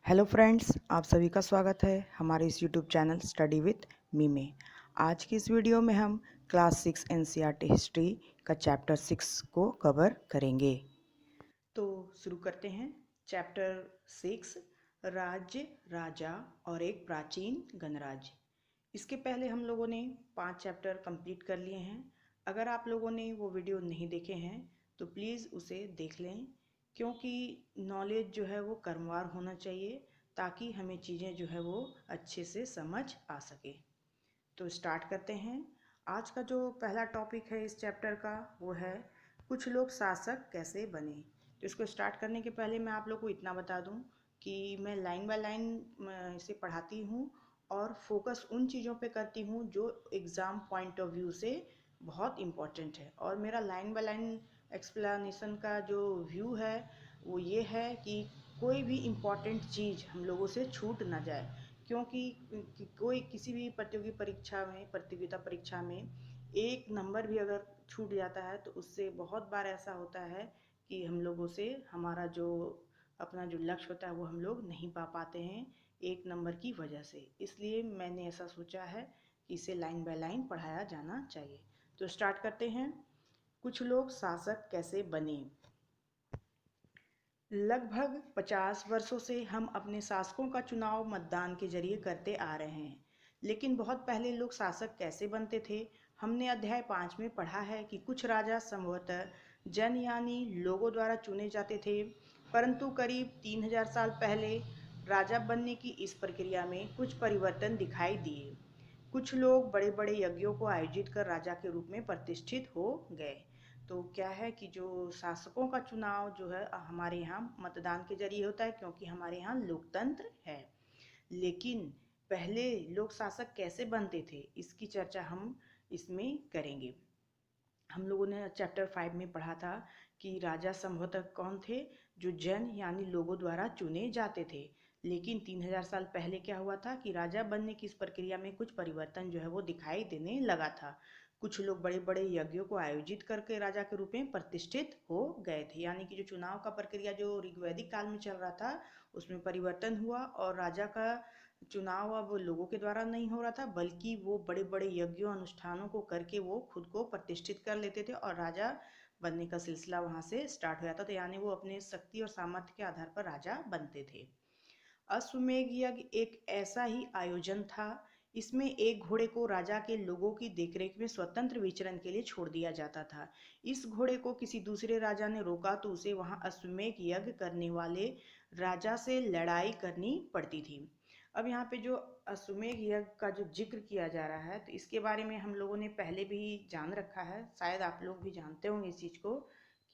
Hello friends, आप सभी का स्वागत है हमारे इस YouTube channel study with me में। आज की इस वीडियो में हम क्लास 6 एनसीईआरटी हिस्ट्री का चैप्टर 6 को कवर करेंगे। तो शुरू करते हैं। चैप्टर 6, राज्य, राजा और एक प्राचीन गणराज्य। इसके पहले हम लोगों ने 5 चैप्टर कंप्लीट कर लिए हैं। अगर आप लोगों ने वो वीडियो नहीं देखे हैं तो प्लीज़ उसे देख लें, क्योंकि नॉलेज जो है वो क्रमवार होना चाहिए ताकि हमें चीज़ें जो है वो अच्छे से समझ आ सके। तो स्टार्ट करते हैं। आज का जो पहला टॉपिक है इस चैप्टर का वो है कुछ लोग शासक कैसे बने। तो इसको स्टार्ट करने के पहले मैं आप लोग को इतना बता दूं कि मैं लाइन बाय लाइन इसे पढ़ाती हूँ और फोकस उन चीज़ों पे करती हूँ जो एग्ज़ाम पॉइंट ऑफ व्यू से बहुत इम्पोर्टेंट है। और मेरा लाइन बाय लाइन एक्सप्लेनेशन का जो व्यू है वो ये है कि कोई भी इम्पॉर्टेंट चीज़ हम लोगों से छूट ना जाए, क्योंकि कोई किसी भी प्रतियोगिता परीक्षा में एक नंबर भी अगर छूट जाता है तो उससे बहुत बार ऐसा होता है कि हम लोगों से हमारा जो अपना जो लक्ष्य होता है वो हम लोग नहीं पा पाते हैं एक नंबर की वजह से। इसलिए मैंने ऐसा सोचा है कि इसे लाइन बाय लाइन पढ़ाया जाना चाहिए। तो स्टार्ट करते हैं। कुछ लोग शासक कैसे बने। लगभग 50 वर्षों से हम अपने शासकों का चुनाव मतदान के जरिए करते आ रहे हैं, लेकिन बहुत पहले लोग शासक कैसे बनते थे। हमने अध्याय 5 में पढ़ा है कि कुछ राजा संभवतः जन यानी लोगों द्वारा चुने जाते थे, परंतु करीब 3000 साल पहले राजा बनने की इस प्रक्रिया में कुछ परिवर्तन दिखाई दिए। कुछ लोग बड़े बड़े यज्ञों को आयोजित कर राजा के रूप में प्रतिष्ठित हो गए। तो क्या है कि जो शासकों का चुनाव जो है हमारे यहाँ मतदान के जरिए होता है, क्योंकि हमारे यहाँ लोकतंत्र है। लेकिन पहले लोग शासक कैसे बनते थे इसकी चर्चा हम इसमें करेंगे। हम लोगों ने चैप्टर 5 में पढ़ा था कि राजा संभवतः कौन थे, जो जन यानी लोगों द्वारा चुने जाते थे। लेकिन 3000 साल पहले क्या हुआ था कि राजा बनने की इस प्रक्रिया में कुछ परिवर्तन जो है वो दिखाई देने लगा था। कुछ लोग बड़े बड़े यज्ञों को आयोजित करके राजा के रूप में प्रतिष्ठित हो गए थे, यानी कि जो चुनाव का प्रक्रिया जो ऋग्वैदिक काल में चल रहा था उसमें परिवर्तन हुआ और राजा का चुनाव अब लोगों के द्वारा नहीं हो रहा था, बल्कि वो बड़े बड़े यज्ञों अनुष्ठानों को करके वो खुद को प्रतिष्ठित कर लेते थे और राजा बनने का सिलसिला वहां से स्टार्ट हो जाता था। यानी वो अपने शक्ति और सामर्थ्य के आधार पर राजा बनते थे। अश्वमेध यज्ञ एक ऐसा ही आयोजन था। इसमें एक घोड़े को राजा के लोगों की देखरेख में स्वतंत्र विचरण के लिए छोड़ दिया जाता था। इस घोड़े को किसी दूसरे राजा ने रोका तो उसे वहां अश्वमेध यज्ञ करने वाले राजा से लड़ाई करनी पड़ती थी। अब यहाँ पे जो अश्वमेध यज्ञ का जो जिक्र किया जा रहा है तो इसके बारे में हम लोगों ने पहले भी जान रखा है, शायद आप लोग भी जानते होंगे इस चीज़ को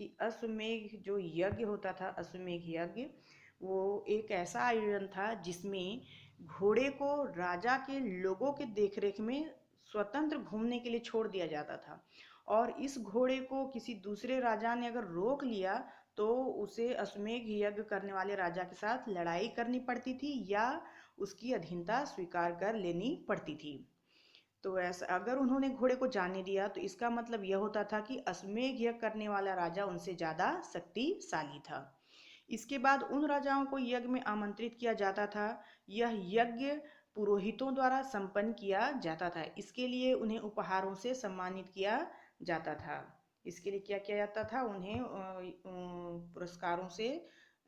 कि अश्वमेध जो यज्ञ होता था, अश्वमेध यज्ञ वो एक ऐसा आयोजन था जिसमें घोड़े को राजा के लोगों के देखरेख में स्वतंत्र घूमने के लिए छोड़ दिया जाता था। और इस घोड़े को किसी दूसरे राजा ने अगर रोक लिया तो उसे अश्वमेध यज्ञ करने वाले राजा के साथ लड़ाई करनी पड़ती थी या उसकी अधीनता स्वीकार कर लेनी पड़ती थी। तो ऐसा अगर उन्होंने घोड़े को जाने दिया तो इसका मतलब यह होता था कि अश्वमेध यज्ञ करने वाला राजा उनसे ज्यादा शक्तिशाली था। इसके बाद उन राजाओं को यज्ञ में आमंत्रित किया जाता था। यह यज्ञ पुरोहितों द्वारा संपन्न किया जाता था। इसके लिए उन्हें उपहारों से सम्मानित किया जाता था। इसके लिए क्या किया जाता था, उन्हें पुरस्कारों से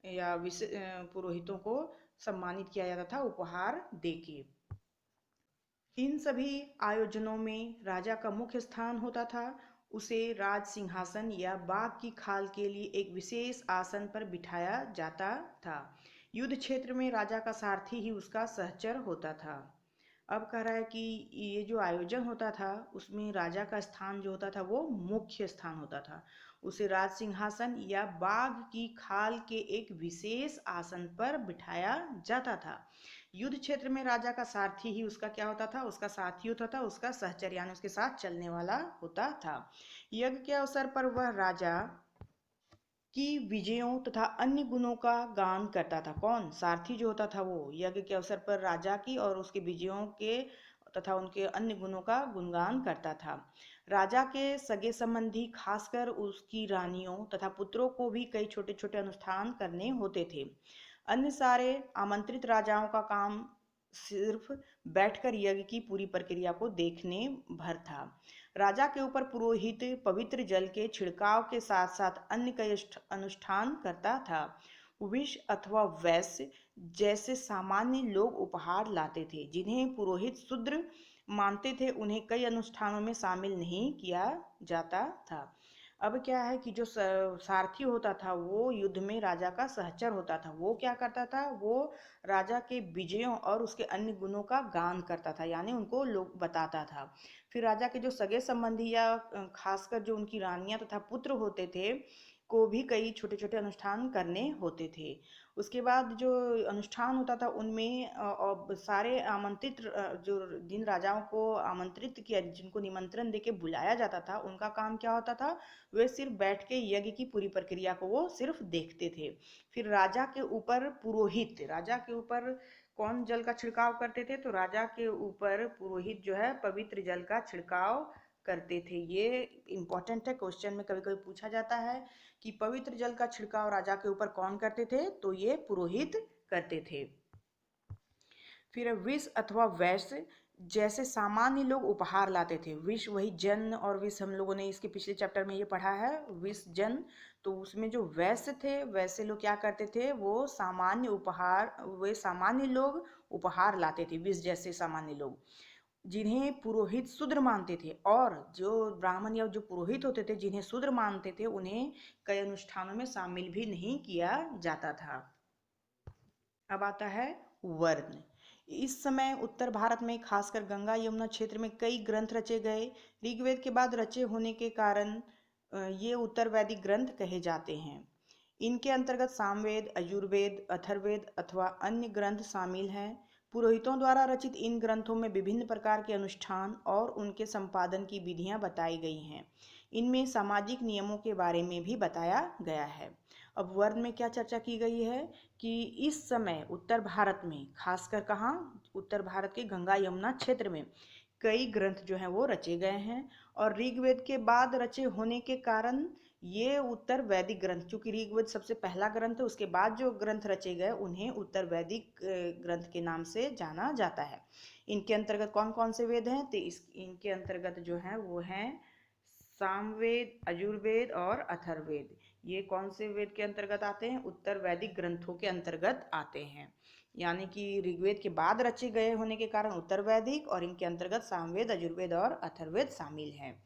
या पुरोहितों को सम्मानित किया जाता था उपहार देके। इन सभी आयोजनों में राजा का मुख्य स्थान होता था। उसे राज सिंहासन या बाघ की खाल के लिए एक विशेष आसन पर बिठाया जाता था। युद्ध क्षेत्र में राजा का सारथी ही उसका सहचर होता था। अब कह रहा है कि ये जो आयोजन होता था उसमें राजा का स्थान जो होता था वो मुख्य स्थान होता था। उसे राज सिंहासन या बाघ की खाल के एक विशेष आसन पर बिठाया जाता था। युद्ध क्षेत्र में राजा का सारथी ही उसका क्या होता था, उसका साथी होता था, उसका सहचर यानी उसके साथ चलने वाला होता था। यज्ञ के अवसर पर वह राजा की विजयों तथा अन्य गुणों का गान करता था। कौन? सारथी जो होता था वो यज्ञ के अवसर पर राजा की और उसके विजयों के तथा उनके अन्य गुणों का गुणगान करता था। राजा के सगे संबंधी खासकर उसकी रानियों तथा पुत्रों को भी कई छोटे छोटे अनुष्ठान करने होते थे। अन्य सारे आमंत्रित राजाओं का काम सिर्फ बैठकर यज्ञ की पूरी प्रक्रिया को देखने भर था। राजा के ऊपर पुरोहित पवित्र जल के छिड़काव के साथ साथ अन्य कई अनुष्ठान करता था। विष अथवा वैश्य जैसे सामान्य लोग उपहार लाते थे, जिन्हें पुरोहित शूद्र मानते थे, उन्हें कई अनुष्ठानों में शामिल नहीं किया जाता था। अब क्या है कि जो सारथी होता था वो युद्ध में राजा का सहचर होता था। वो क्या करता था, वो राजा के विजयों और उसके अन्य गुणों का गान करता था, यानी उनको लोग बताता था। फिर राजा के जो सगे संबंधी या खासकर जो उनकी रानियां तथा पुत्र होते थे को भी कई छोटे छोटे अनुष्ठान करने होते थे। उसके बाद जो अनुष्ठान होता था उनमें सारे आमंत्रित जो जिन राजाओं को आमंत्रित किया, जिनको निमंत्रण देके बुलाया जाता था, उनका काम क्या होता था, वे सिर्फ बैठ के यज्ञ की पूरी प्रक्रिया को वो सिर्फ देखते थे। फिर राजा के ऊपर पुरोहित, राजा के ऊपर कौन जल का छिड़काव करते थे, तो राजा के ऊपर पुरोहित जो है पवित्र जल का छिड़काव करते थे। ये इंपॉर्टेंट है, क्वेश्चन में कभी कभी पूछा जाता है कि पवित्र जल का छिड़काव राजा के ऊपर कौन करते थे, तो ये पुरोहित करते थे। फिर विष अथवा वैश्य जैसे सामान्य लोग उपहार लाते थे। विष वही जन, और विष हम लोगों ने इसके पिछले चैप्टर में ये पढ़ा है, विष जन। तो उसमें जो वैश्य थे, वैसे लोग क्या करते थे, वो सामान्य उपहार, वे सामान्य लोग उपहार लाते थे, विष जैसे सामान्य लोग, जिन्हें पुरोहित शूद्र मानते थे। और जो ब्राह्मण या जो पुरोहित होते थे जिन्हें शूद्र मानते थे, उन्हें कई अनुष्ठानों में शामिल भी नहीं किया जाता था। अब आता है वर्ण। इस समय उत्तर भारत में खासकर गंगा यमुना क्षेत्र में कई ग्रंथ रचे गए। ऋग्वेद के बाद रचे होने के कारण ये उत्तर वैदिक ग्रंथ कहे जाते हैं। इनके अंतर्गत सामवेद, अजुर्वेद, अथर्ववेद अथवा अन्य ग्रंथ शामिल हैं। पुरोहितों द्वारा रचित इन ग्रंथों में विभिन्न प्रकार के अनुष्ठान और उनके संपादन की विधियां बताई गई हैं। इनमें सामाजिक नियमों के बारे में भी बताया गया है। अब वर्ण में क्या चर्चा की गई है कि इस समय उत्तर भारत में, खासकर कहाँ, उत्तर भारत के गंगा यमुना क्षेत्र में कई ग्रंथ जो हैं वो रचे गए हैं। और ऋग्वेद के बाद रचे होने के कारण ये उत्तर वैदिक ग्रंथ, चूंकि ऋग्वेद सबसे पहला ग्रंथ है, उसके बाद जो ग्रंथ रचे गए उन्हें उत्तर वैदिक ग्रंथ के नाम से जाना जाता है। इनके अंतर्गत कौन कौन से वेद हैं, तो इनके अंतर्गत जो हैं वो हैं सामवेद, अजुर्वेद और अथर्ववेद। ये कौन से वेद के अंतर्गत आते हैं, उत्तर वैदिक ग्रंथों के अंतर्गत आते हैं। यानी कि ऋग्वेद के बाद रचे गए होने के कारण उत्तर वैदिक, और इनके अंतर्गत सामवेद, अजुर्वेद और अथर्ववेद शामिल हैं।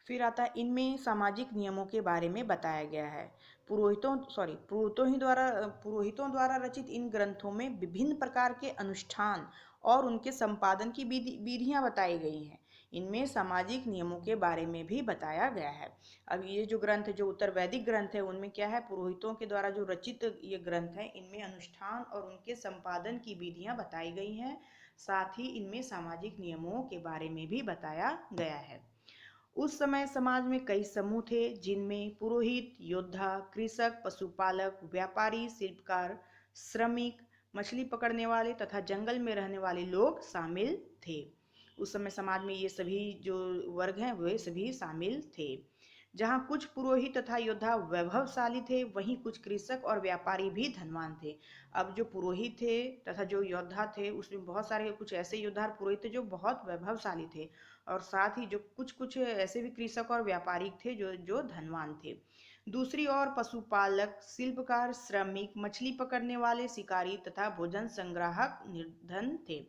फिर आता है इनमें सामाजिक नियमों के बारे में बताया गया है। पुरोहितों द्वारा रचित इन ग्रंथों में विभिन्न प्रकार के अनुष्ठान और उनके संपादन की विधियां बताई गई हैं। इनमें सामाजिक नियमों के बारे में भी बताया गया है। अब ये जो ग्रंथ, जो उत्तर वैदिक ग्रंथ है, उनमें क्या है, पुरोहितों के द्वारा जो रचित ये ग्रंथ है, इनमें अनुष्ठान और उनके संपादन की विधियां बताई गई हैं। साथ ही इनमें सामाजिक नियमों के बारे में भी बताया गया है। उस समय समाज में कई समूह थे, जिनमें पुरोहित, योद्धा, कृषक, पशुपालक, व्यापारी, शिल्पकार, श्रमिक, मछली पकड़ने वाले तथा जंगल में रहने वाले लोग शामिल थे। उस समय समाज में ये सभी जो वर्ग हैं वे सभी शामिल थे। जहाँ कुछ पुरोहित तथा योद्धा वैभवशाली थे, वहीं कुछ कृषक और व्यापारी भी धनवान थे। अब जो पुरोहित थे तथा जो योद्धा थे, उसमें बहुत सारे कुछ ऐसे योद्धा और पुरोहित थे जो बहुत वैभवशाली थे, और साथ ही जो कुछ कुछ ऐसे भी कृषक और व्यापारी थे जो जो धनवान थे। दूसरी ओर पशुपालक, शिल्पकार, श्रमिक, मछली पकड़ने वाले, शिकारी तथा भोजन संग्राहक निर्धन थे।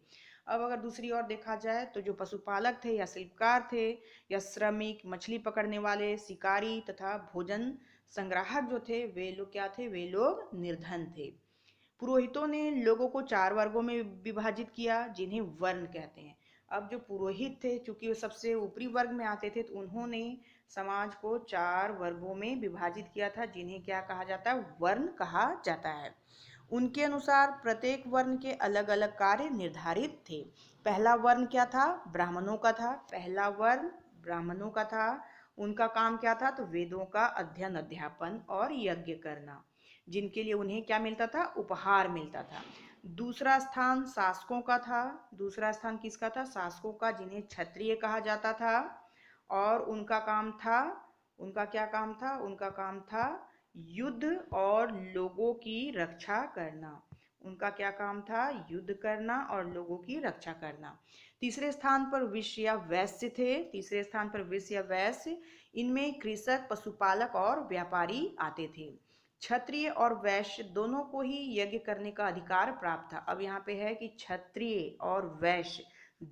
अब अगर दूसरी ओर देखा जाए तो जो पशुपालक थे या शिल्पकार थे या श्रमिक, मछली पकड़ने वाले, शिकारी तथा भोजन संग्राहक जो थे, वे लोग क्या थे, वे लोग निर्धन थे। पुरोहितों ने लोगों को 4 वर्गों में विभाजित किया, जिन्हें वर्ण कहते हैं। अब जो पुरोहित थे, चूंकि वो सबसे ऊपरी वर्ग में आते थे, तो उन्होंने समाज को 4 वर्गों में विभाजित किया था, जिन्हें क्या कहा जाता है, वर्ण कहा जाता है। उनके अनुसार प्रत्येक वर्ण के अलग अलग कार्य निर्धारित थे। पहला वर्ण क्या था, ब्राह्मणों का था। पहला वर्ण ब्राह्मणों का था। उनका काम क्या था, तो वेदों का अध्ययन, अध्यापन और यज्ञ करना, जिनके लिए उन्हें क्या मिलता था, उपहार मिलता था। दूसरा स्थान शासकों का था। दूसरा स्थान किसका था, शासकों का, जिन्हें क्षत्रिय कहा जाता था। और उनका काम था, उनका क्या काम था, उनका काम था युद्ध और लोगों की रक्षा करना। उनका क्या काम था? युद्ध करना और लोगों की रक्षा करना। तीसरे स्थान पर विश्व या वैश्य थे। तीसरे स्थान पर विश्व या वैश्य, इनमें कृषक, पशुपालक और व्यापारी आते थे। क्षत्रिय और वैश्य दोनों को ही यज्ञ करने का अधिकार प्राप्त था। अब यहाँ पे है कि क्षत्रिय और वैश्य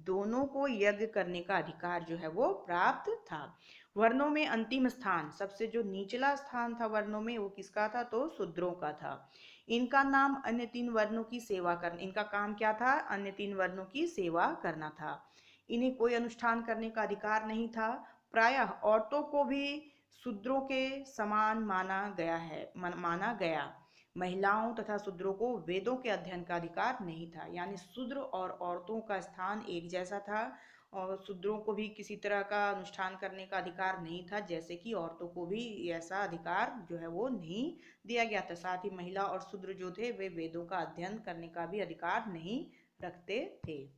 दोनों को यज्ञ करने का अधिकार जो है वो प्राप्त था। वर्णों में अंतिम स्थान, सबसे जो निचला स्थान था वर्णों में, वो किसका था? तो शूद्रों का था। इनका नाम अन्य तीन वर्णों की सेवा करना, इनका काम क्या था? अन्य तीन वर्णों की सेवा करना था। इन्हें कोई अनुष्ठान करने का अधिकार नहीं था। प्रायः औरतों को भी शूद्रों के समान माना गया। महिलाओं तथा शूद्रों को वेदों के अध्ययन का अधिकार नहीं था। यानी शूद्र और औरतों का स्थान एक जैसा था, और शूद्रों को भी किसी तरह का अनुष्ठान करने का अधिकार नहीं था, जैसे कि औरतों को भी ऐसा अधिकार जो है वो नहीं दिया गया था। साथ ही महिला और शूद्र जो थे वे वेदों का अध्ययन करने का भी अधिकार नहीं रखते थे।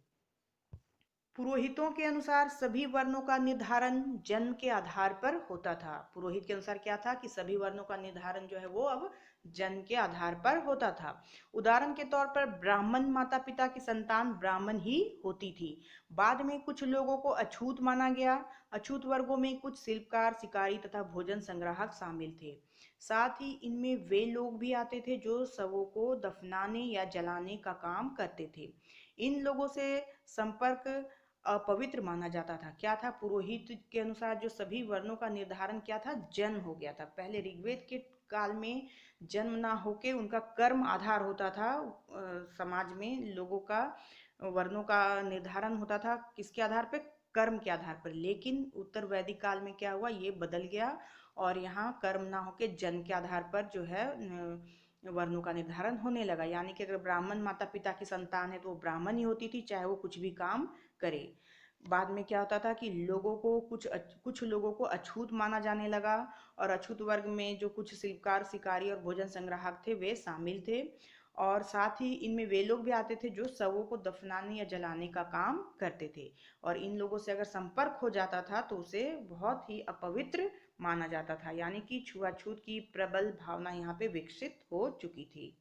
पुरोहितों के अनुसार सभी वर्णों का निर्धारण जन्म के आधार पर होता था। पुरोहित के अनुसार क्या था? कि सभी वर्णों का निर्धारण जो है वो अब जन्म के आधार पर होता था। उदाहरण के तौर पर ब्राह्मण माता पिता की संतान ब्राह्मण ही होती थी। बाद में कुछ लोगों को अछूत माना गया। अछूत वर्गों में कुछ शिल्पकार, शिकारी तथा भोजन संग्राहक शामिल थे। साथ ही इनमें वे लोग भी आते थे जो शवों को दफनाने या जलाने का काम करते थे। इन लोगों से संपर्क अपवित्र माना जाता था। क्या था? पुरोहित के अनुसार जो सभी वर्णों का निर्धारण क्या था? जन्म हो गया था। पहले ऋग्वेद के काल में जन्म ना होके उनका कर्म आधार होता था। समाज में लोगों का वर्णों का निर्धारण होता था किसके आधार पे? कर्म के आधार पर। लेकिन उत्तर वैदिक काल में क्या हुआ? ये बदल गया और यहाँ कर्म ना होके जन्म के आधार पर जो है वर्णों का निर्धारण होने लगा। यानी कि अगर ब्राह्मण माता पिता की संतान है तो वो ब्राह्मण ही होती थी, चाहे वो कुछ भी काम करे। बाद में क्या होता था कि लोगों को कुछ लोगों को अछूत माना जाने लगा, और अछूत वर्ग में जो कुछ शिल्पकार, शिकारी और भोजन संग्राहक थे वे शामिल थे। और साथ ही इनमें वे लोग भी आते थे जो शवों को दफनाने या जलाने का काम करते थे। और इन लोगों से अगर संपर्क हो जाता था तो उसे बहुत ही अपवित्र माना जाता था। यानी कि छुआछूत की प्रबल भावना यहाँ पे विकसित हो चुकी थी।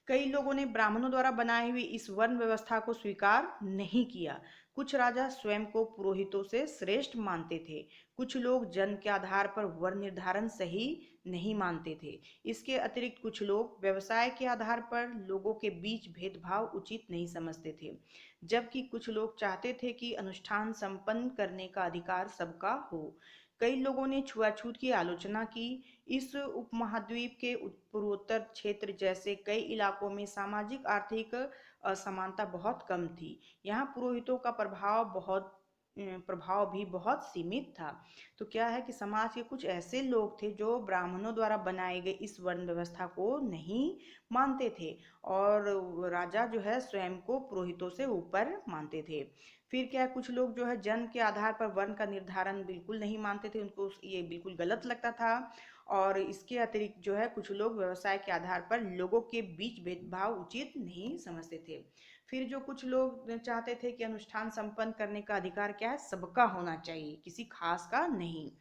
कई लोगों ने ब्राह्मणों द्वारा बनाई हुई इस वर्ण व्यवस्था को स्वीकार नहीं किया। कुछ राजा स्वयं को पुरोहितों से श्रेष्ठ मानते थे। कुछ लोग जन्म के आधार पर वर्ण निर्धारण सही नहीं मानते थे। इसके अतिरिक्त कुछ लोग व्यवसाय के आधार पर लोगों के बीच भेदभाव उचित नहीं समझते थे, जबकि कुछ लोग चाहते थे कि अनुष्ठान संपन्न करने का अधिकार सबका हो। कई लोगों ने छुआछूत की आलोचना की। इस उपमहाद्वीप के पूर्वोत्तर क्षेत्र जैसे कई इलाकों में सामाजिक आर्थिक असमानता बहुत कम थी। यहाँ पुरोहितों का प्रभाव भी बहुत सीमित था। तो क्या है कि समाज के कुछ ऐसे लोग थे जो ब्राह्मणों द्वारा बनाए गए इस वर्ण व्यवस्था को नहीं मानते थे, और राजा जो है स्वयं को पुरोहितों से ऊपर मानते थे। फिर क्या है, कुछ लोग जो है जन्म के आधार पर वर्ण का निर्धारण बिल्कुल नहीं मानते थे, उनको ये बिल्कुल गलत लगता था। और इसके अतिरिक्त जो है कुछ लोग व्यवसाय के आधार पर लोगों के बीच भेदभाव उचित नहीं समझते थे। फिर जो कुछ लोग चाहते थे कि अनुष्ठान संपन्न करने का अधिकार क्या है? सबका होना चाहिए, किसी खास का नहीं।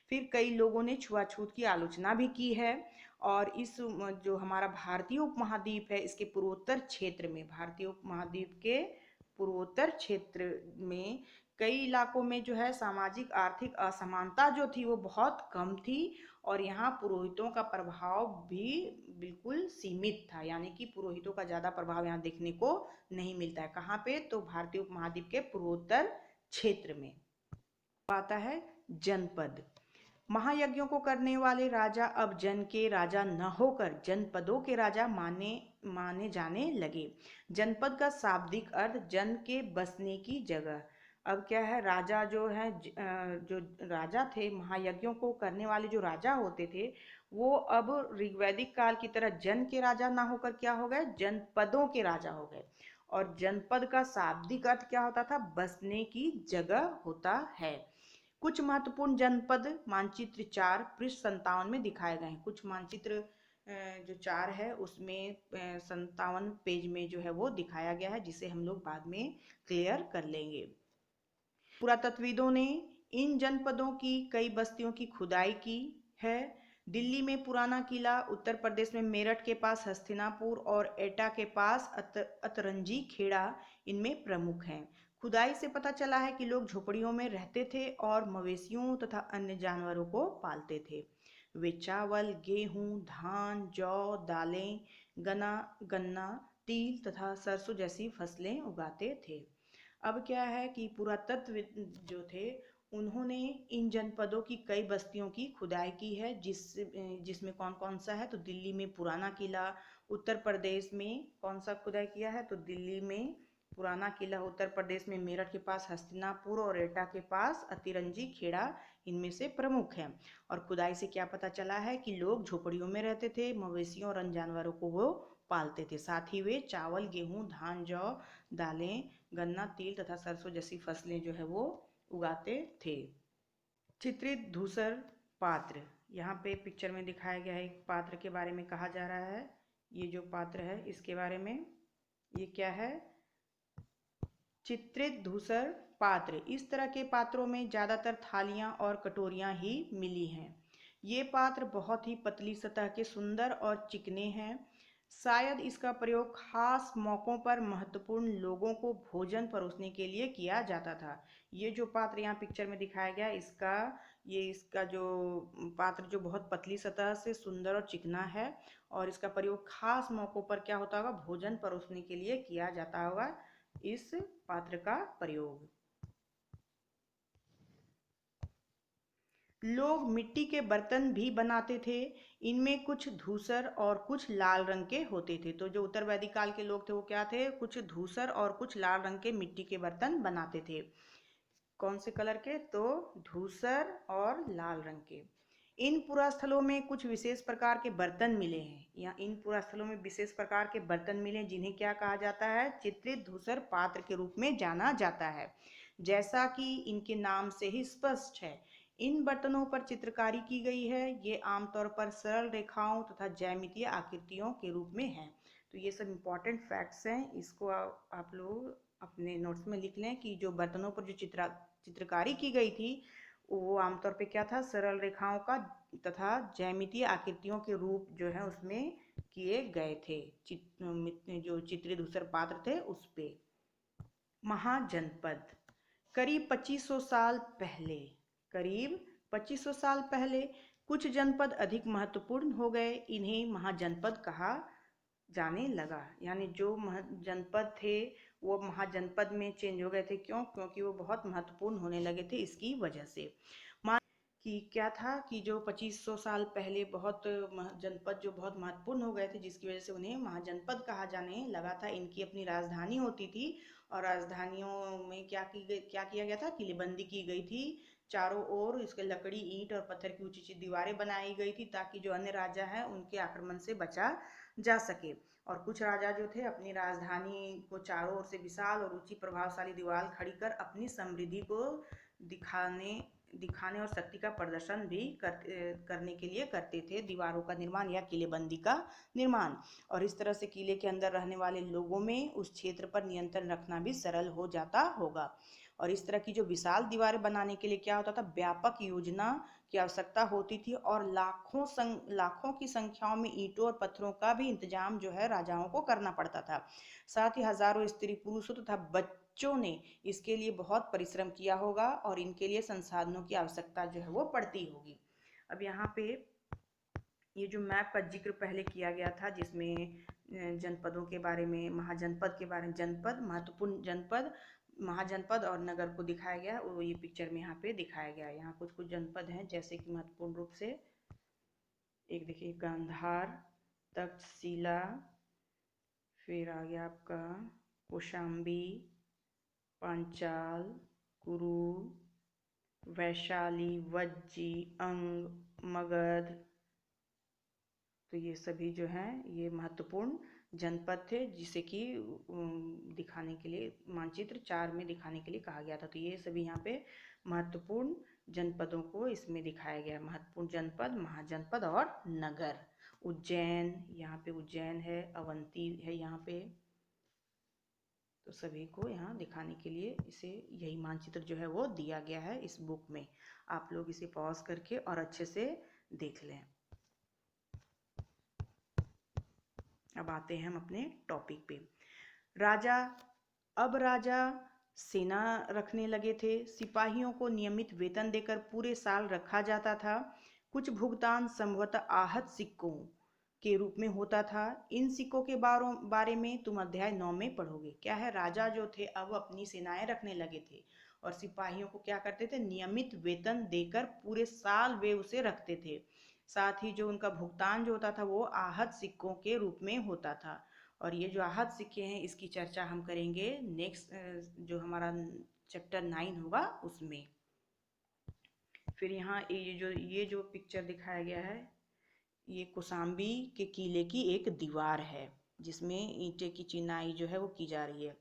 फिर कई लोगों ने छुआछूत की आलोचना भी की है। और इस जो हमारा भारतीय उपमहाद्वीप है, इसके पूर्वोत्तर क्षेत्र में, भारतीय उपमहाद्वीप के पूर्वोत्तर क्षेत्र में कई इलाकों में जो है सामाजिक आर्थिक असमानता जो थी वो बहुत कम थी, और यहाँ पुरोहितों का प्रभाव भी बिल्कुल सीमित था। यानी कि पुरोहितों का ज़्यादा प्रभाव यहाँ देखने को नहीं मिलता है। कहाँ पे? तो भारतीय उपमहाद्वीप के पूर्वोत्तर क्षेत्र में। आता है जनपद। महायज्ञों को करने वाले राजा अब जन के राजा न होकर जनपदों के राजा माने माने जाने लगे। जनपद का शाब्दिक अर्थ जन के बसने की जगह। अब क्या है, राजा जो है जो राजा थे, महायज्ञों को करने वाले जो राजा होते थे, वो अब ऋग्वैदिक काल की तरह जन के राजा ना होकर क्या हो गए? जनपदों के राजा हो गए। और जनपद का शाब्दिक अर्थ क्या होता था? बसने की जगह होता है। कुछ महत्वपूर्ण जनपद मानचित्र 4 पृष्ठ 57 में दिखाए गए हैं। कुछ मानचित्र जो 4 है उसमें 57 पेज में जो है वो दिखाया गया है, जिसे हम लोग बाद में क्लियर कर लेंगे। पुरातत्वविदों ने इन जनपदों की कई बस्तियों की खुदाई की है, दिल्ली में पुराना किला, उत्तर प्रदेश में मेरठ के पास हस्तिनापुर और एटा के पास अतरंजी खेड़ा इनमें प्रमुख हैं। खुदाई से पता चला है कि लोग झोपड़ियों में रहते थे और मवेशियों तथा अन्य जानवरों को पालते थे। वे चावल, गेहूं, धान, जौ, दालें, गन्ना, तिल तथा सरसों जैसी फसलें उगाते थे। अब क्या है कि पुरातत्व जो थे उन्होंने इन जनपदों की कई बस्तियों की खुदाई की है, जिसमें कौन कौन सा है तो दिल्ली में पुराना किला, उत्तर प्रदेश में कौन सा खुदाई किया है तो दिल्ली में पुराना किला, उत्तर प्रदेश में मेरठ के पास हस्तिनापुर और एटा के पास अतिरंजी खेड़ा इनमें से प्रमुख हैं। और खुदाई से क्या पता चला है कि लोग झोपड़ियों में रहते थे, मवेशियों और अन्य जानवरों को वो पालते थे। साथ ही वे चावल, गेहूं, धान, जौ, दालें, गन्ना, तिल तथा सरसों जैसी फसलें जो है वो उगाते थे। चित्रित धूसर पात्र, यहाँ पे पिक्चर में दिखाया गया है एक पात्र के बारे में कहा जा रहा है। ये जो पात्र है इसके बारे में, ये क्या है, चित्रित धूसर पात्र। इस तरह के पात्रों में ज़्यादातर थालियाँ और कटोरियाँ ही मिली हैं। ये पात्र बहुत ही पतली सतह के, सुंदर और चिकने हैं। शायद इसका प्रयोग खास मौक़ों पर महत्वपूर्ण लोगों को भोजन परोसने के लिए किया जाता था। ये जो पात्र यहाँ पिक्चर में दिखाया गया इसका जो पात्र जो बहुत पतली सतह से सुंदर और चिकना है, और इसका प्रयोग खास मौक़ों पर क्या होता होगा, भोजन परोसने के लिए किया जाता होगा इस पात्र का प्रयोग। लोग मिट्टी के बर्तन भी बनाते थे। इनमें कुछ धूसर और कुछ लाल रंग के होते थे। तो जो उत्तर वैदिक काल के लोग थे वो क्या थे, कुछ धूसर और कुछ लाल रंग के मिट्टी के बर्तन बनाते थे। कौन से कलर के, तो धूसर और लाल रंग के। इन पुरास्थलों में कुछ विशेष प्रकार के बर्तन मिले हैं, या इन पुरास्थलों में विशेष प्रकार के बर्तन मिले जिन्हें क्या कहा जाता है, चित्रित धूसर पात्र के रूप में जाना जाता है। जैसा कि इनके नाम से ही स्पष्ट है, इन बर्तनों पर चित्रकारी की गई है। ये आमतौर पर सरल रेखाओं तथा ज्यामितीय आकृतियों के रूप में है। तो ये सब इम्पॉर्टेंट फैक्ट्स हैं, इसको आप लोग अपने नोट्स में लिख लें कि जो बर्तनों पर जो चित्रकारी की गई थी वो आमतौर पे क्या था, सरल रेखाओं का तथा ज्यामितीय आकृतियों के रूप जो है उसमें किए गए थे। जो चित्रित धूसर पात्र थे उस पे। महाजनपद, करीब 2500 साल पहले, करीब 2500 साल पहले कुछ जनपद अधिक महत्वपूर्ण हो गए। इन्हें महाजनपद कहा जाने लगा। यानी जो जनपद थे वो महाजनपद में चेंज हो गए थे। क्यों? क्योंकि वो बहुत महत्वपूर्ण होने लगे थे इसकी वजह से। कि क्या था कि जो 2500 साल पहले बहुत जनपद जो बहुत महत्वपूर्ण हो गए थे, जिसकी वजह से उन्हें महाजनपद कहा जाने लगा था। इनकी अपनी राजधानी होती थी और राजधानियों में क्या किया गया था, किलेबंदी की गई थी। चारों ओर इसके लकड़ी, ईंट और पत्थर की ऊंची ऊंची दीवारें बनाई गई थी ताकि जो अन्य राजा हैं उनके आक्रमण से बचा जा सके। और कुछ राजा जो थे अपनी राजधानी को चारों ओर से विशाल और ऊंची प्रभावशाली दीवार खड़ी कर अपनी समृद्धि को दिखाने और शक्ति का प्रदर्शन भी करने के लिए करते थे, दीवारों का निर्माण या किलेबंदी का निर्माण। और इस तरह से किले के अंदर रहने वाले लोगों में उस क्षेत्र पर नियंत्रण रखना भी सरल हो जाता होगा। और इस तरह की जो विशाल दीवारें बनाने के लिए क्या होता था, व्यापक योजना की आवश्यकता होती थी और लाखों की संख्याओं में ईंटों और पत्थरों का भी इंतजाम जो है राजाओं को करना पड़ता था। साथ ही हजारों स्त्री पुरुषों तथा बच्चों ने इसके लिए बहुत परिश्रम किया होगा और इनके लिए संसाधनों की आवश्यकता जो है वो पड़ती होगी। अब यहाँ पे ये जो मैप का जिक्र पहले किया गया था जिसमें जनपदों के बारे में, महाजनपद के बारे में, जनपद, महत्वपूर्ण जनपद, महाजनपद और नगर को दिखाया गया, वो ये पिक्चर में यहाँ पे दिखाया गया है। यहाँ कुछ कुछ जनपद हैं जैसे कि महत्वपूर्ण रूप से एक देखिए गांधार, तक्षशिला, फिर आ गया आपका कौशाम्बी, पांचाल, कुरु, वैशाली, वज्जी, अंग, मगध। तो ये सभी जो हैं ये महत्वपूर्ण जनपद थे जिसे कि दिखाने के लिए मानचित्र 4 में दिखाने के लिए कहा गया था। तो ये सभी यहाँ पे महत्वपूर्ण जनपदों को इसमें दिखाया गया है। महत्वपूर्ण जनपद, महाजनपद और नगर। उज्जैन, यहाँ पे उज्जैन है, अवंती है यहाँ पे। तो सभी को यहाँ दिखाने के लिए इसे यही मानचित्र जो है वो दिया गया है इस बुक में। आप लोग इसे पॉज करके और अच्छे से देख लें। अब आते हैं हम अपने टॉपिक पे। राजा सेना रखने लगे थे। सिपाहियों को नियमित वेतन देकर पूरे साल रखा जाता था। कुछ भुगतान संभवतः आहत सिक्कों के रूप में होता था। इन सिक्कों के बारे में तुम अध्याय 9 में पढ़ोगे। क्या है, राजा जो थे अब अपनी सेनाएं रखने लगे थे और सिपाहियों को क्या करते थे, नियमित वेतन देकर पूरे साल वे उसे रखते थे। साथ ही जो उनका भुगतान जो होता था वो आहत सिक्कों के रूप में होता था। और ये जो आहत सिक्के हैं इसकी चर्चा हम करेंगे नेक्स्ट जो हमारा चैप्टर 9 होगा उसमें। फिर यहाँ ये जो पिक्चर दिखाया गया है, ये कौशाम्बी के किले की एक दीवार है जिसमें ईंटे की चिनाई जो है वो की जा रही है।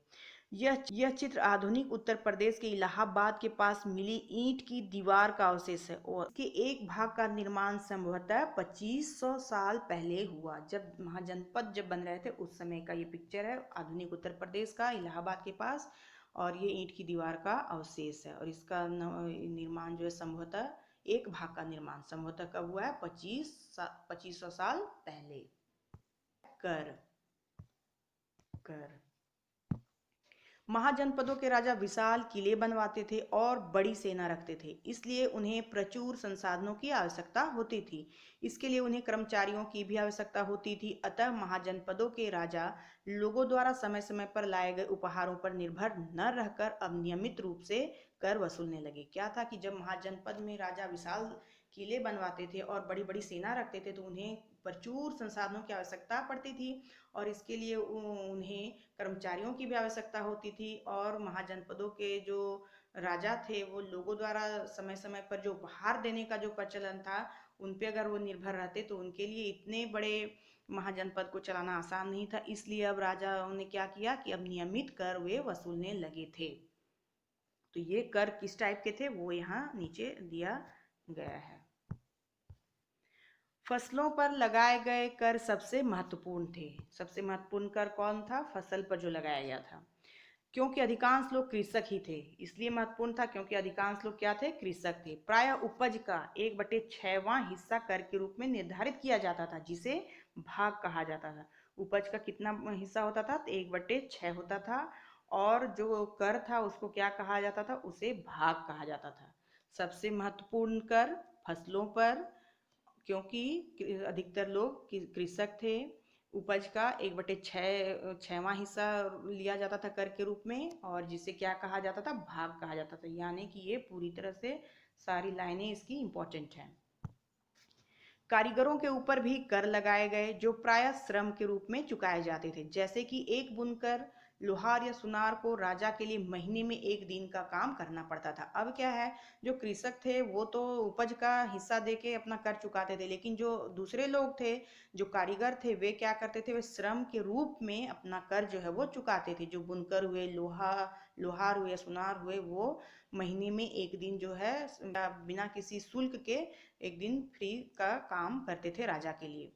यह चित्र आधुनिक उत्तर प्रदेश के इलाहाबाद के पास मिली ईंट की दीवार का अवशेष है और इसके एक भाग का निर्माण संभवतः 2500 साल पहले हुआ। जब महाजनपद जब बन रहे थे उस समय का ये पिक्चर है, आधुनिक उत्तर प्रदेश का इलाहाबाद के पास, और ये ईंट की दीवार का अवशेष है। और इसका निर्माण जो है संभवतः एक भाग का निर्माण संभवतः कब हुआ है, 2500 साल पहले। कर महाजनपदों के राजा विशाल किले बनवाते थे और बड़ी सेना रखते थे, इसलिए उन्हें प्रचुर संसाधनों की आवश्यकता होती थी। इसके लिए उन्हें कर्मचारियों की भी आवश्यकता होती थी। अतः महाजनपदों के राजा लोगों द्वारा समय समय पर लाए गए उपहारों पर निर्भर न रहकर अब नियमित रूप से कर वसूलने लगे। क्या था कि जब महाजनपद में राजा विशाल किले बनवाते थे और बड़ी बड़ी सेना रखते थे तो उन्हें प्रचुर संसाधनों की आवश्यकता पड़ती थी और इसके लिए उन्हें कर्मचारियों की भी आवश्यकता होती थी। और महाजनपदों के जो राजा थे वो लोगों द्वारा समय समय पर जो उपहार देने का जो प्रचलन था उन पे अगर वो निर्भर रहते तो उनके लिए इतने बड़े महाजनपद को चलाना आसान नहीं था। इसलिए अब राजाओं ने क्या किया कि अब नियमित कर वे वसूलने लगे थे। तो ये कर किस टाइप के थे वो यहाँ नीचे दिया गया है। फसलों पर लगाए गए कर सबसे महत्वपूर्ण थे। सबसे महत्वपूर्ण कर कौन था, फसल पर जो लगाया गया था। क्योंकि अधिकांश लोग कृषक ही थे इसलिए महत्वपूर्ण था, क्योंकि अधिकांश लोग क्या थे, कृषक थे। प्रायः उपज का 1/6वां हिस्सा कर के रूप में निर्धारित किया जाता था जिसे भाग कहा जाता था। उपज का कितना हिस्सा होता था, तो 1/6 होता था और जो कर था उसको क्या कहा जाता था, उसे भाग कहा जाता था। सबसे महत्वपूर्ण कर फसलों पर, क्योंकि अधिकतर लोग कृषक थे। उपज का 1/6वां हिस्सा लिया जाता था कर के रूप में और जिसे क्या कहा जाता था, भाग कहा जाता था। यानी कि ये पूरी तरह से सारी लाइनें इसकी इंपॉर्टेंट हैं। कारीगरों के ऊपर भी कर लगाए गए जो प्रायः श्रम के रूप में चुकाए जाते थे। जैसे कि एक बुनकर, लोहार या सुनार को राजा के लिए महीने में 1 दिन का काम करना पड़ता था। अब क्या है, जो कृषक थे वो तो उपज का हिस्सा देके अपना कर चुकाते थे, लेकिन जो दूसरे लोग थे, जो कारीगर थे, वे क्या करते थे, वे श्रम के रूप में अपना कर जो है वो चुकाते थे। जो बुनकर हुए, लोहार हुए, सुनार हुए, वो महीने में 1 दिन जो है बिना किसी शुल्क के 1 दिन फ्री का काम करते थे राजा के लिए।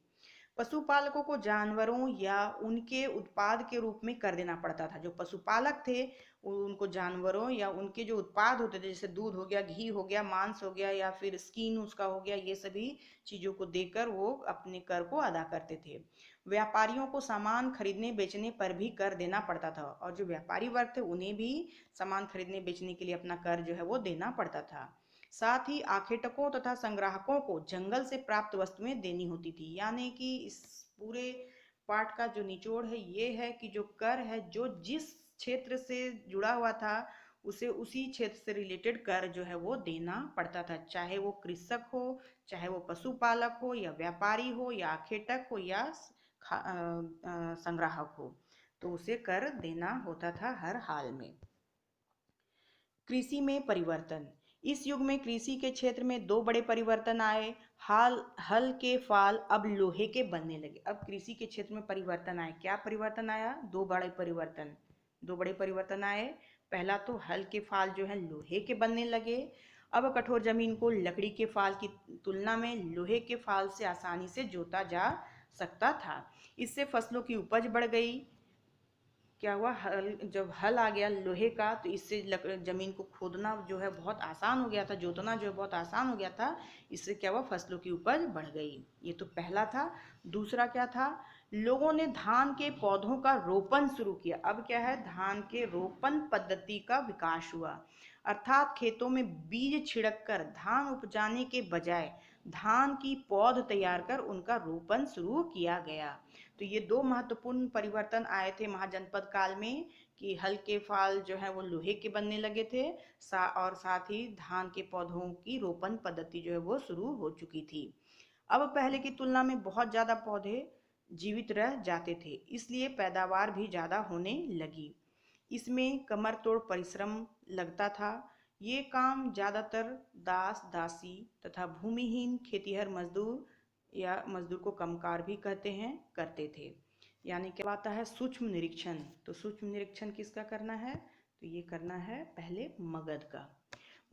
पशुपालकों को जानवरों या उनके उत्पाद के रूप में कर देना पड़ता था। जो पशुपालक थे उनको जानवरों या उनके जो उत्पाद होते थे, जैसे दूध हो गया, घी हो गया, मांस हो गया या फिर स्किन उसका हो गया, ये सभी चीज़ों को देकर वो अपने कर को अदा करते थे। व्यापारियों को सामान खरीदने बेचने पर भी कर देना पड़ता था और जो व्यापारी वर्ग थे उन्हें भी सामान खरीदने बेचने के लिए अपना कर जो है वो देना पड़ता था। साथ ही आखेटकों तथा संग्राहकों को जंगल से प्राप्त वस्तुएं देनी होती थी। यानी कि इस पूरे पाठ का जो निचोड़ है ये है कि जो कर है, जो जिस क्षेत्र से जुड़ा हुआ था उसे उसी क्षेत्र से रिलेटेड कर जो है वो देना पड़ता था, चाहे वो कृषक हो, चाहे वो पशुपालक हो या व्यापारी हो या आखेटक हो या संग्राहक हो, तो उसे कर देना होता था हर हाल में। कृषि में परिवर्तन। इस युग में कृषि के क्षेत्र में 2 बड़े परिवर्तन आए। हल के फाल अब लोहे के बनने लगे। अब कृषि के क्षेत्र में परिवर्तन आए। क्या परिवर्तन आया, 2 बड़े परिवर्तन आए। पहला तो हल के फाल जो है लोहे के बनने लगे। अब कठोर जमीन को लकड़ी के फाल की तुलना में लोहे के फाल से आसानी से जोता जा सकता था। इससे फसलों की उपज बढ़ गई। क्या हुआ, जब हल आ गया लोहे का तो इससे जमीन को खोदना जो है बहुत आसान हो गया था, जोतना जो है बहुत आसान हो गया था। इससे क्या हुआ, फसलों की उपज बढ़ गई। ये तो पहला था। दूसरा क्या था लोगों ने धान के पौधों का रोपण शुरू किया। अब क्या है, धान के रोपण पद्धति का विकास हुआ, अर्थात खेतों में बीज छिड़ककर धान उपजाने के बजाय धान की पौध तैयार कर उनका रोपण शुरू किया गया। तो ये दो महत्वपूर्ण परिवर्तन आए थे महाजनपद काल में, कि हल के फाल जो है वो लोहे के बनने लगे थे, और साथ ही धान के पौधों की रोपण पद्धति जो है वो शुरू हो चुकी थी। अब पहले की तुलना में बहुत ज़्यादा पौधे जीवित रह जाते थे, इसलिए पैदावार भी ज़्यादा होने लगी। इसमें कमर तोड़ परिश्रम लगता था। ये काम ज़्यादातर दास दासी तथा भूमिहीन खेतीहर मजदूर या मजदूर को कमकार भी कहते हैं, करते थे। यानी क्या आता है, सूक्ष्म निरीक्षण। तो सूक्ष्म निरीक्षण किसका करना है, तो ये करना है पहले मगध का।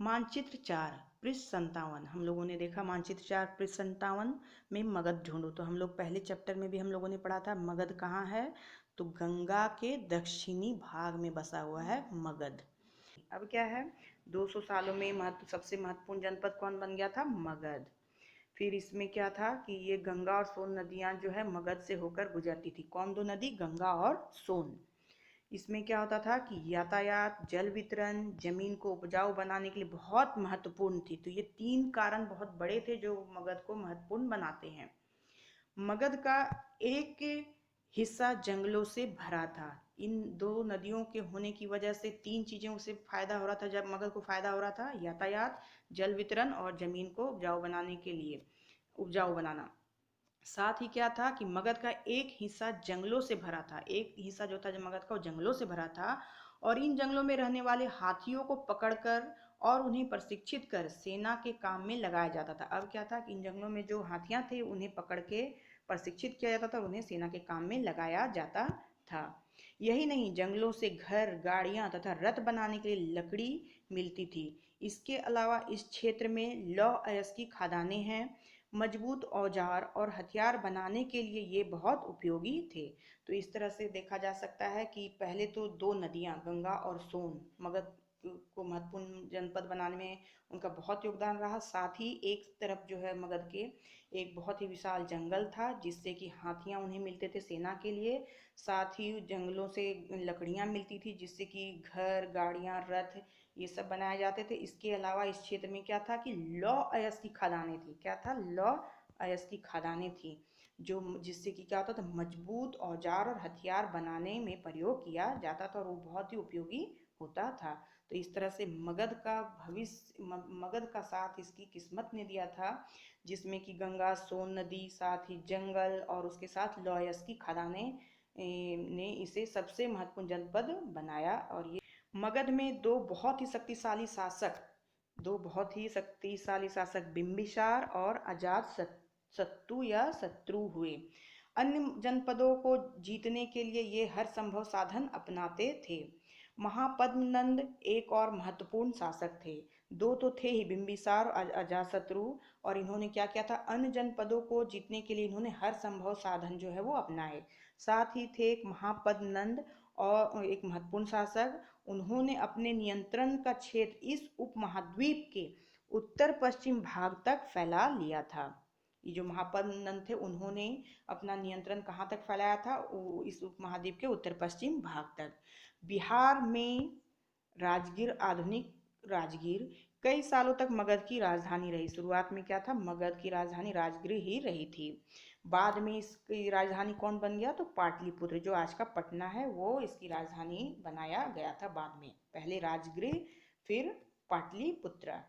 मानचित्र 4 पृष्ठ 57, हम लोगों ने देखा मानचित्र 4 पृष्ठ 57 में मगध ढूंढो। तो हम लोग पहले चैप्टर में भी हम लोगों ने पढ़ा था मगध कहाँ है, तो गंगा के दक्षिणी भाग में बसा हुआ है मगध। अब क्या है, 200 सालों में सबसे महत्वपूर्ण जनपद कौन बन गया था, मगध। फिर इसमें क्या था कि ये गंगा और सोन नदियाँ जो है मगध से होकर गुजरती थी। कौन दो नदी, गंगा और सोन। इसमें क्या होता था कि यातायात, जल वितरण, जमीन को उपजाऊ बनाने के लिए बहुत महत्वपूर्ण थी। तो ये 3 कारण बहुत बड़े थे जो मगध को महत्वपूर्ण बनाते हैं। मगध का एक हिस्सा जंगलों से भरा था। इन दो नदियों के होने की वजह से 3 चीजें उसे फायदा हो रहा था। जब मगध को फायदा हो रहा था, यातायात, जल वितरण और जमीन को उपजाऊ बनाने के लिए, उपजाऊ बनाना। साथ ही क्या था कि मगध का एक हिस्सा जंगलों से भरा था। एक हिस्सा जो था जो मगध का, वो जंगलों से भरा था, और इन जंगलों में रहने वाले हाथियों को पकड़कर और उन्हें प्रशिक्षित कर सेना के काम में लगाया जाता था। अब क्या था कि इन जंगलों में जो हाथियां थे उन्हें पकड़ के प्रशिक्षित किया जाता था और उन्हें सेना के काम में लगाया जाता था। यही नहीं, जंगलों से घर, गाड़ियां तथा रथ बनाने के लिए लकड़ी मिलती थी। इसके अलावा इस क्षेत्र में लौह अयस्क की खदानें हैं। मजबूत औजार और हथियार बनाने के लिए ये बहुत उपयोगी थे। तो इस तरह से देखा जा सकता है कि पहले तो 2 नदियां गंगा और सोन मगध को महत्वपूर्ण जनपद बनाने में उनका बहुत योगदान रहा। साथ ही एक तरफ जो है मगध के एक बहुत ही विशाल जंगल था, जिससे कि हाथियां उन्हें मिलते थे सेना के लिए। साथ ही जंगलों से लकड़ियां मिलती थी, जिससे कि घर, गाड़ियां, रथ ये सब बनाए जाते थे। इसके अलावा इस क्षेत्र में क्या था कि लौह अयस्क की खदानें थी। क्या था, लौह अयस्क की खदानें थी, जो जिससे कि क्या होता था, मजबूत औजार और हथियार बनाने में प्रयोग किया जाता था और वो बहुत ही उपयोगी होता था। तो इस तरह से मगध का भविष्य, मगध का साथ इसकी किस्मत ने दिया था, जिसमें कि गंगा, सोन नदी, साथ ही जंगल और उसके साथ लौह अयस्क की खदानें ने इसे सबसे महत्वपूर्ण जनपद बनाया। और ये मगध में दो बहुत ही शक्तिशाली शासक बिंबिसार और अजात शत्रु या शत्रु हुए। अन्य जनपदों को जीतने के लिए ये हर संभव साधन अपनाते थे। महापद्मनंद एक और महत्वपूर्ण शासक थे। दो तो थे ही, बिंबिसार और अजातशत्रु, और इन्होंने क्या किया था, अन्य जनपदों को जीतने के लिए इन्होंने हर संभव साधन जो है वो अपनाए। साथ ही थे एक महापद्मनंद और एक महत्वपूर्ण शासक। उन्होंने अपने नियंत्रण का क्षेत्र इस उपमहाद्वीप के उत्तर पश्चिम भाग तक फैला लिया था। ये जो महापद्मनंद थे, उन्होंने अपना नियंत्रण कहाँ तक फैलाया था, इस उपमहाद्वीप के उत्तर पश्चिम भाग तक। बिहार में राजगीर, आधुनिक राजगीर, कई सालों तक मगध की राजधानी रही। शुरुआत में क्या था, मगध की राजधानी राजगीर ही रही थी। बाद में इसकी राजधानी कौन बन गया, तो पाटलिपुत्र, जो आज का पटना है, वो इसकी राजधानी बनाया गया था बाद में। पहले राजगीर, फिर पाटलिपुत्र।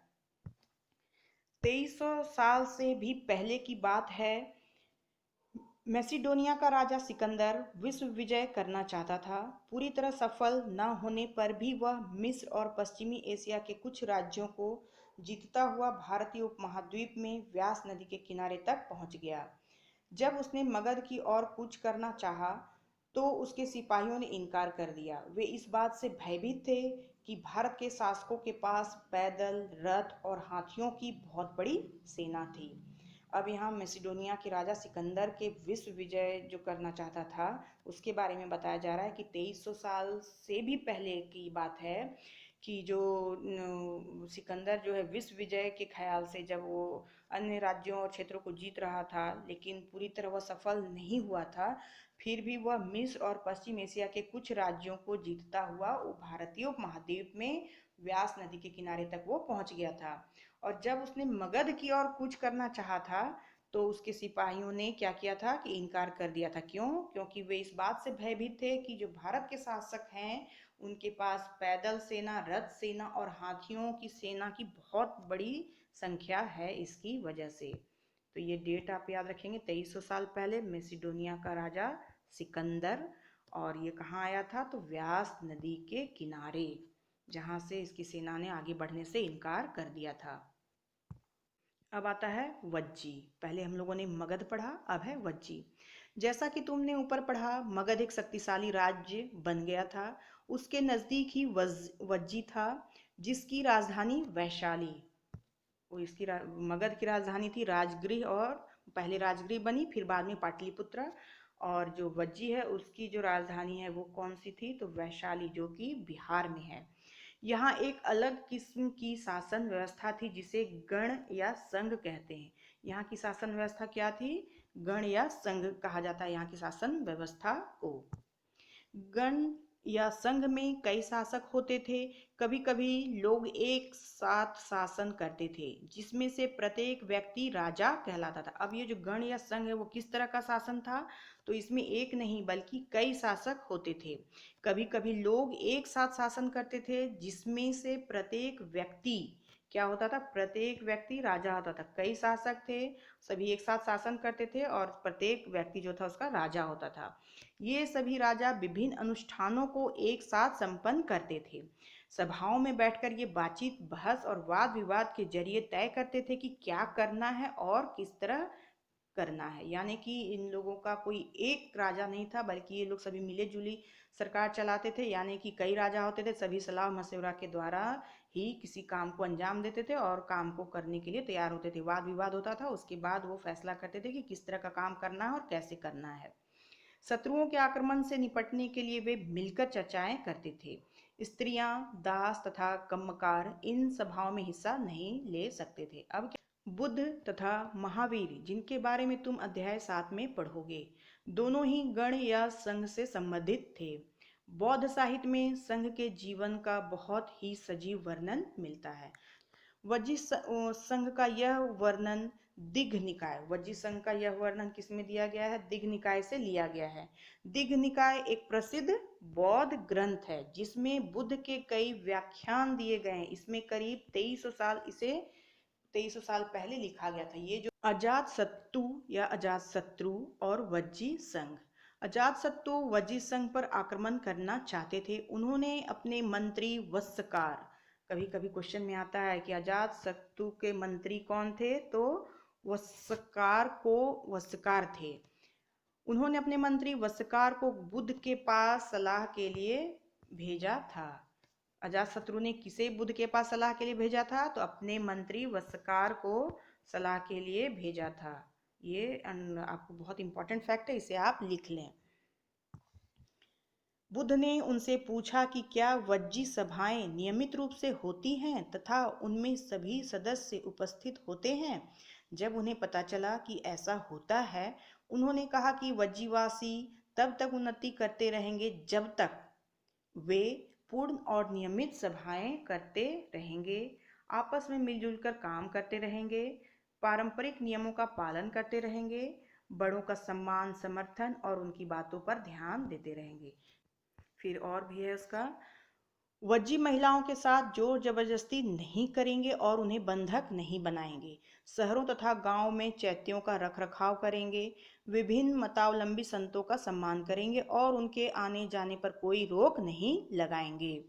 2300 साल से भी पहले की बात है। मैसिडोनिया का राजा सिकंदर विश्व विजय करना चाहता था। पूरी तरह सफल न होने पर भी वह मिस्र और पश्चिमी एशिया के कुछ राज्यों को जीतता हुआ भारतीय उपमहाद्वीप में व्यास नदी के किनारे तक पहुंच गया। जब उसने मगध की ओर कूच करना चाहा, तो उसके सिपाहियों ने इनकार कर दिया। वे इस बात से भयभीत थे कि भारत के शासकों के पास पैदल, रथ और हाथियों की बहुत बड़ी सेना थी। अब यहाँ मैसिडोनिया के राजा सिकंदर के विश्व विजय जो करना चाहता था, उसके बारे में बताया जा रहा है कि 2300 साल से भी पहले की बात है कि जो सिकंदर जो है विश्व विजय के ख्याल से जब वो अन्य राज्यों और क्षेत्रों को जीत रहा था, लेकिन पूरी तरह वह सफल नहीं हुआ था, फिर भी वह मिस्र और पश्चिम एशिया के कुछ राज्यों को जीतता हुआ वो भारतीय उपमहाद्वीप में व्यास नदी के किनारे तक वो पहुंच गया था। और जब उसने मगध की ओर कूच करना चाहा था, तो उसके सिपाहियों ने क्या किया था कि इनकार कर दिया था। क्यों? क्योंकि वे इस बात से भयभीत थे कि जो भारत के शासक हैं, उनके पास पैदल सेना, रथ सेना और हाथियों की सेना की बहुत बड़ी संख्या है इसकी वजह से। तो ये डेट आप याद रखेंगे, 2300 साल पहले मैसिडोनिया का राजा सिकंदर। और ये कहाँ आया था? तो व्यास नदी के किनारे, जहाँ से इसकी सेना ने आगे बढ़ने से इनकार कर दिया था। अब आता है वज्जी। पहले हम लोगों ने मगध पढ़ा, अब है वज्जी। जैसा कि तुमने ऊपर पढ़ा, मगध एक शक्तिशाली राज्य बन गया था। उसके नजदीक ही वज्जी था, जिसकी राजधानी वैशाली, वो मगध की राजधानी थी राजगृह, और पहले राजगृह बनी, फिर बाद में पाटलिपुत्र। और जो वज्जी है उसकी जो राजधानी है वो कौन सी थी? तो वैशाली, जो कि बिहार में है। यहाँ एक अलग किस्म की शासन व्यवस्था थी जिसे गण या संघ कहते हैं। यहाँ की शासन व्यवस्था क्या थी? गण या संघ कहा जाता है यहाँ की शासन व्यवस्था को। गण या संघ में कई शासक होते थे। कभी कभी लोग एक साथ शासन करते थे, जिसमें से प्रत्येक व्यक्ति राजा कहलाता था। अब ये जो गण या संघ है वो किस तरह का शासन था? तो इसमें एक नहीं बल्कि कई शासक होते थे। कभी कभी लोग एक साथ शासन करते थे, जिसमें से प्रत्येक व्यक्ति क्या होता था? प्रत्येक व्यक्ति राजा होता था। कई शासक थे, सभी एक साथ शासन करते थे, और प्रत्येक व्यक्ति जो था उसका राजा होता था। ये सभी राजा विभिन्न अनुष्ठानों को एक साथ संपन्न करते थे। सभाओं में बैठकर ये बातचीत, बहस और वाद विवाद के जरिए तय करते थे कि क्या करना है और किस तरह करना है। यानी कि इन लोगों का कोई एक राजा नहीं था, बल्कि ये लोग सभी मिले जुली सरकार चलाते थे। यानी कि कई राजा होते थे, सभी सलाह मशवरा के द्वारा ही किसी काम को अंजाम देते थे और काम को करने के लिए तैयार होते थे। वाद विवाद होता था, उसके बाद वो फैसला करते थे कि किस तरह का काम करना है और कैसे करना है। शत्रुओं के आक्रमण से निपटने के लिए वे मिलकर चर्चाएं करते थे। स्त्रियां, दास तथा कम्मकार इन सभाओं में हिस्सा नहीं ले सकते थे। अब बुद्ध तथा महावीर, जिनके बारे में तुम अध्याय 7 में पढ़ोगे, दोनों ही गण या संघ से संबंधित थे। बौद्ध साहित्य में संघ के जीवन का बहुत ही सजीव वर्णन मिलता है। वज्जी संघ का यह वर्णन दिघ निकाय, वज्जी संघ का यह वर्णन किसमें दिया गया है? दिघ निकाय से लिया गया है। दिघ निकाय एक प्रसिद्ध बौद्ध ग्रंथ है, जिसमें बुद्ध के कई व्याख्यान दिए गए हैं। इसमें करीब 2300 साल पहले लिखा गया था। ये जो अजातशत्रु या अजातशत्रु और वज्जी संघ, अजातशत्रु वज्जी संघ पर आक्रमण करना चाहते थे। उन्होंने अपने मंत्री वस्सकार, कभी कभी क्वेश्चन में आता है कि अजातशत्रु के मंत्री कौन थे? तो वस्सकार थे। उन्होंने अपने मंत्री वस्सकार को बुद्ध के पास सलाह के लिए भेजा था। अजातशत्रु ने किसे बुद्ध के पास सलाह के लिए भेजा था? तो अपने मंत्री वस्सकार को सलाह के लिए भेजा था। ये आपको बहुत इंपॉर्टेंट फैक्ट है, इसे आप लिख लें। बुद्ध ने उनसे पूछा कि क्या वज्जी सभाएं नियमित रूप से होती हैं तथा उनमें सभी सदस्य उपस्थित होते हैं। जब उन्हें पता चला कि ऐसा होता है, उन्होंने कहा कि वज्जीवासी तब तक उन्नति करते रहेंगे जब तक वे पूर्ण और नियमित सभाएं करते रहेंगे, आपस में मिलजुल कर काम करते रहेंगे, पारंपरिक नियमों का पालन करते रहेंगे, बड़ों का सम्मान, समर्थन और उनकी बातों पर ध्यान देते रहेंगे। फिर और भी है उसका, वज्जी महिलाओं के साथ जोर जबरदस्ती नहीं करेंगे और उन्हें बंधक नहीं बनाएंगे। शहरों तथा गांवों में चैत्यों का रखरखाव करेंगे, विभिन्न मतावलंबी संतों का सम्मान करेंगे और उनके आने जाने पर कोई रोक नहीं लगाएंगे।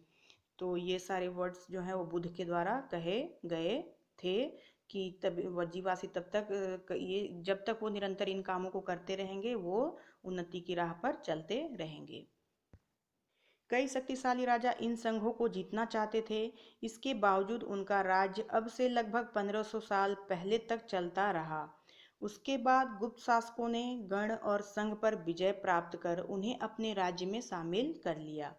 तो ये सारे वर्ड्स जो हैं वो बुद्ध के द्वारा कहे गए थे कि तब वज्जीवासी तब तक ये जब तक वो निरंतर इन कामों को करते रहेंगे, वो उन्नति की राह पर चलते रहेंगे। कई शक्तिशाली राजा इन संघों को जीतना चाहते थे। इसके बावजूद उनका राज्य अब से लगभग 1500 साल पहले तक चलता रहा। उसके बाद गुप्त शासकों ने गण और संघ पर विजय प्राप्त कर उन्हें अपने राज्य में शामिल कर लिया।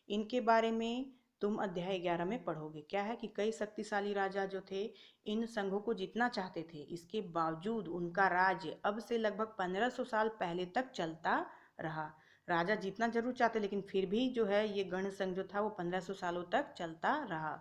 इनके बारे में तुम अध्याय 11 में पढ़ोगे। क्या है कि कई शक्तिशाली राजा जो थे इन संघों को जीतना चाहते थे, इसके बावजूद उनका राज्य अब से लगभग 1500 साल पहले तक चलता रहा। राजा जीतना जरूर चाहते लेकिन फिर भी जो है ये गण संघ जो था वो 1500 सालों तक चलता रहा।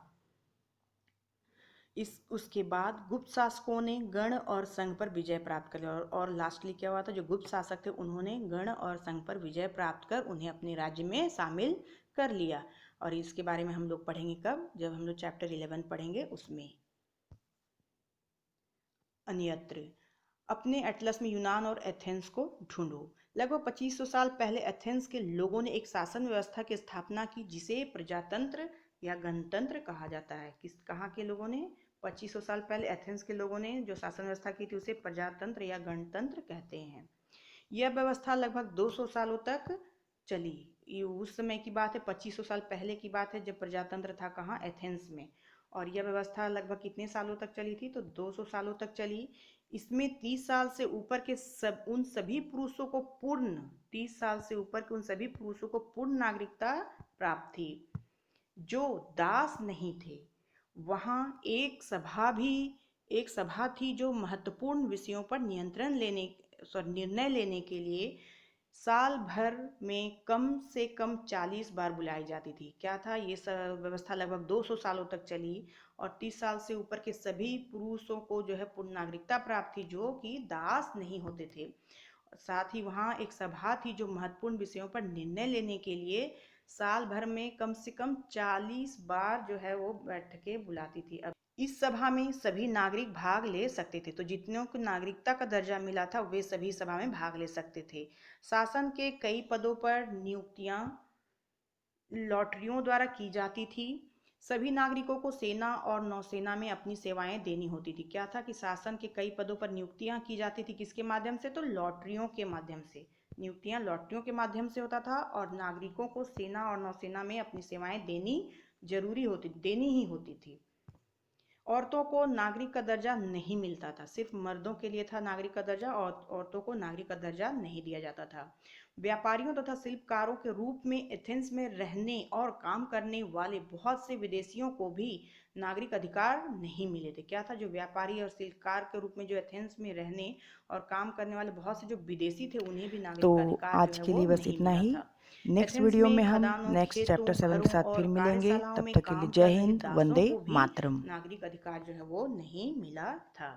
उसके बाद गुप्त शासकों ने गण और संघ पर विजय प्राप्त कर लिया और लास्टली क्या हुआ था, जो गुप्त शासक थे उन्होंने गण और संघ पर विजय प्राप्त कर उन्हें अपने राज्य में शामिल कर लिया। और इसके बारे में हम लोग पढ़ेंगे कब, जब हम लोग चैप्टर 11 पढ़ेंगे उसमें। अन्यत्र अपने एटलस में यूनान और एथेंस को ढूंढो। लगभग 2500 साल पहले एथेंस के लोगों ने एक शासन व्यवस्था की स्थापना की जिसे प्रजातंत्र या गणतंत्र कहा जाता है। कहाँ के लोगों ने? 2500 साल पहले एथेंस के लोगों ने जो शासन व्यवस्था की थी उसे प्रजातंत्र या गणतंत्र कहते हैं। यह व्यवस्था लगभग 200 सालों तक चली। ये उस समय की बात है, 2500 साल पहले की बात है जब प्रजातंत्र था कहाँ? एथेंस में। और यह व्यवस्था लगभग कितने सालों तक चली थी? तो 200 सालों तक चली। इसमें 30 साल से ऊपर के उन सभी पुरुषों को पूर्ण 30 साल से ऊपर के उन सभी पुरुषों को पूर्ण नागरिकता प्राप्त थी जो दास नहीं थे। वहाँ एक सभा थी जो महत्वपूर्ण विषयों पर निर्णय लेने के लिए साल भर में कम से कम 40 बार बुलाई जाती थी। क्या था ये व्यवस्था? लगभग 200 सालों तक चली और 30 साल से ऊपर के सभी पुरुषों को जो है पूर्ण नागरिकता प्राप्त थी जो कि दास नहीं होते थे। साथ ही वहाँ एक सभा थी जो महत्वपूर्ण विषयों पर निर्णय लेने के लिए साल भर में कम से कम 40 बार जो है वो बैठकें बुलाती थी। अब इस सभा में सभी नागरिक भाग ले सकते थे, तो जितनों को नागरिकता का दर्जा मिला था वे सभी सभा में भाग ले सकते थे। शासन के कई पदों पर नियुक्तियां लॉटरियों द्वारा की जाती थी। सभी नागरिकों को सेना और नौसेना में अपनी सेवाएं देनी होती थी। क्या था कि शासन के कई पदों पर नियुक्तियां की जाती थी, किसके माध्यम से? तो लॉटरियों के माध्यम से। नियुक्तियां लॉटरियों के माध्यम से होता था और नागरिकों को सेना और नौसेना में अपनी सेवाएं देनी ही होती थी। औरतों को नागरिक का दर्जा नहीं मिलता था, सिर्फ मर्दों के लिए था नागरिक का दर्जा और औरतों को नागरिक का दर्जा नहीं दिया जाता था। व्यापारियों तथा शिल्पकारों के रूप में एथेंस में रहने और काम करने वाले बहुत से विदेशियों को भी नागरिक अधिकार नहीं मिले थे। क्या था? जो व्यापारी और शिल्पकार के रूप में जो एथेंस में रहने और काम करने वाले बहुत से जो विदेशी थे उन्हें भी नागरिक तो अधिकार आज जो है के वो लिए बस नहीं इतना मिला ही। था। नेक्स्ट एथेंस वीडियो में में हम खदानों, नेक्स्ट खेतों, चैप्टर 7 के घरों साथ और फिर मिलेंगे। कार्यशालाओं तब में तक के लिए काम जय कर रहे हिंद, दासों वंदे को भी मातरम। नागरिक अधिकार जो है वो नहीं मिला था।